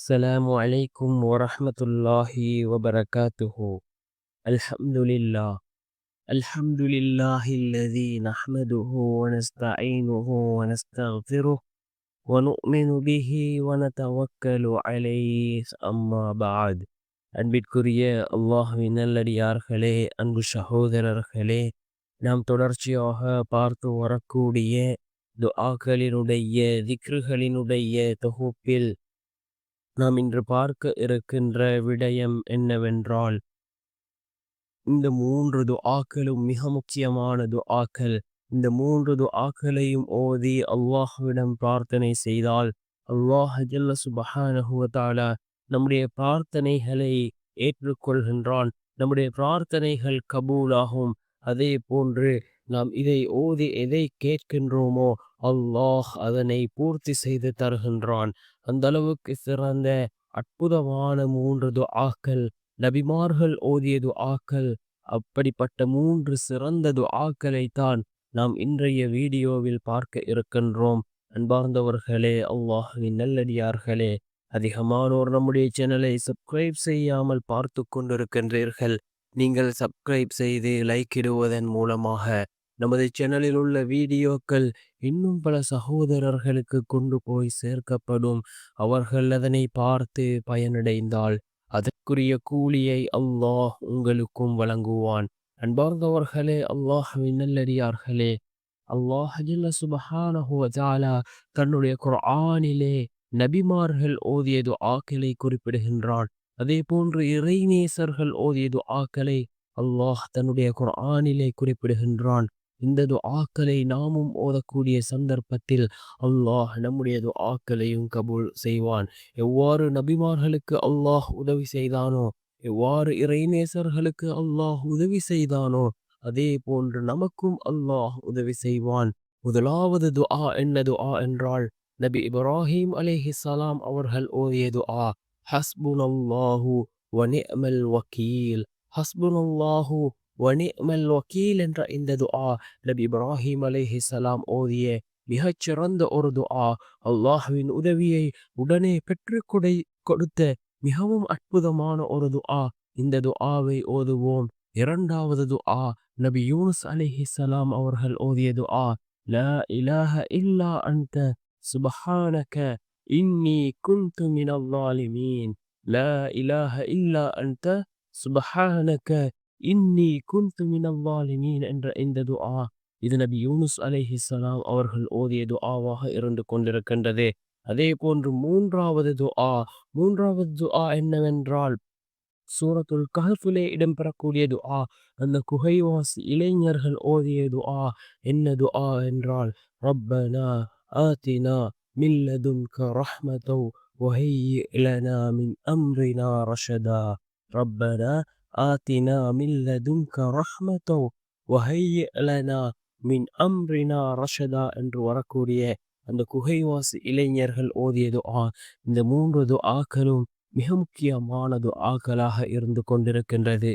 السلام عليكم ورحمة الله وبركاته. الحمد لله. الحمد لله الذي نحمده ونستعينه ونستغفره ونؤمن به ونتوكل عليه. أما بعد. அன்பிற்குரிய அல்லாஹ்வின் நல்லடியார்களே, அன்பு சகோதரர்களே, நாம் தொடர்ச்சியாக பார்த்து வரக்கூடிய துஆக்களினுடைய திக்ருகளினுடைய தொகுப்பில் நாம் இன்று பார்க்க இருக்கின்ற விடயம் என்னவென்றால், இந்த 3 துஆக்களும் மிக முக்கியமான துஆக்கள். இந்த 3 துஆக்களையும் ஓதி அல்லாஹ்விடம் பிரார்த்தனை செய்தால் அல்லாஹ் ஜல்ல சுப்ஹானஹு வ தஆலா நம்முடைய பிரார்த்தனைகளை ஏற்றுக்கொள்கின்றான். நம்முடைய பிரார்த்தனைகள் கபூலாகும். அதே போன்று நாம் இதை ஓதி எதை கேட்கின்றோமோ அல்லாஹ் அதனை பூர்த்தி செய்து தருகின்றான். அந்த அளவுக்கு சிறந்த அற்புதமான 3 துஆக்கள், நபிமார்கள் ஓதிய துஆக்கள். அப்படிப்பட்ட 3 சிறந்த துஆக்களை தான் நாம் இன்றைய வீடியோவில் பார்க்க இருக்கின்றோம். அன்பார்ந்தவர்களே, அல்லாஹ்வின் நல்லடியார்களே, அதிகமானோர் நம்முடைய சேனலை சப்ஸ்கிரைப் செய்யாமல் பார்த்து கொண்டிருக்கின்றீர்கள். நீங்கள் சப்ஸ்கிரைப் செய்து லைக் இடுவதன் மூலமாக நமது சேனலில் உள்ள வீடியோக்கள் இன்னும் பல சகோதரர்களுக்கு கொண்டு போய் சேர்க்கப்படும். அவர்கள் அதனை பார்த்து பயனடைந்தால் அதற்குரிய கூலியை அல்லாஹ் உங்களுக்கும் வழங்குவான். அன்பார்ந்தவர்களே, அல்லாஹ்வின் நல்லடியார்களே, அல்லாஹ் ஜல்ல சுப்ஹானஹு வ தஆலா தன்னுடைய குர்ஆனிலே நபிமார்கள் ஓதிய துஆக்களை குறிப்பிடுகின்றான். அதே போன்று இறைநேசர்கள் ஓதிய துஆக்களை அல்லாஹ் தன்னுடைய குர்ஆனிலே குறிப்பிடுகின்றான். இந்த துஆக்களை நாமும் ஓதக்கூடிய சந்தர்ப்பத்தில் அல்லாஹ் நம்முடைய துஆக்களையும் கபூல் செய்வான். எவ்வாறு நபிமார்களுக்கு அல்லாஹ் உதவி செய்தானோ, எவ்வாறு இறைநேசர்களுக்கு அல்லாஹ் உதவி செய்தானோ, அதே போன்று நமக்கும் அல்லாஹ் உதவி செய்வான். முதலாவது துஆ என்ன துஆ என்றால், நபி இப்ராஹிம் அலைஹிஸ்ஸலாம் அவர்கள் ஓதிய துஆ, ஹஸ்புனல்லாஹு வ நிஅமல் வக்கீல். ஹஸ்புனல்லாஹு வ நிஅமல் வக்கீல் என்ற இந்த துஆ நபி இப்ராஹிம் அலைஹிஸ்ஸலாம் ஓதிய மிகச்சிறந்த ஒரு துஆ. அல்லாஹ்வின் உதவியை உடனே கொடுத்த மிகவும் அற்புதமான ஒரு துஆ. இந்த துஆவை ஓதுவோம். இரண்டாவது துஆ நபி யூனுஸ் அலைஹிஸ்ஸலாம் அவர்கள் ஓதிய துஆ, லா இலாஹ இல்லா அன்த சுப்ஹானக இன்னி குன்து மினல் ஸாலிமீன். லா இலாஹ இல்லா அன்த சுப்ஹானக இன்னி குன்து மினல் ஸாலிமீன் என்ற இந்த துஆ, இது நபி யூனுஸ் அலைஹிஸ்ஸலாம் அவர்கள் ஓதிய துஆவாக இருந்து கொண்டிருக்கின்றது. அதே போன்று மூன்றாவது துஆ என்னவென்றால், சூரத்துல் கஹ்ஃபிலே இடம்பெறக்கூடிய துஆ. அந்த குகைவாசி இளைஞர்கள் ஓதிய துஆ என்ன துஆ என்றால், ரப்பனா ஆத்தினா மின் லதுன்க ரஹ்மத்தவ் வஹய்யிஇ லனா மின் அம்ரினா ரஷதா. ரப்பனா ஆத்தினா மின் லதுன்க ரஹ்மத்தவ் வஹய்யிஇ லனா மின் அம்ரினா ரஷதா என்று வரக்கூடிய அந்த குகைவாசி இளைஞர்கள் ஓதிய துஆ. இந்த 3 துஆக்களும் மிக முக்கியமான துஆக்களாக இருந்து கொண்டிருக்கின்றது.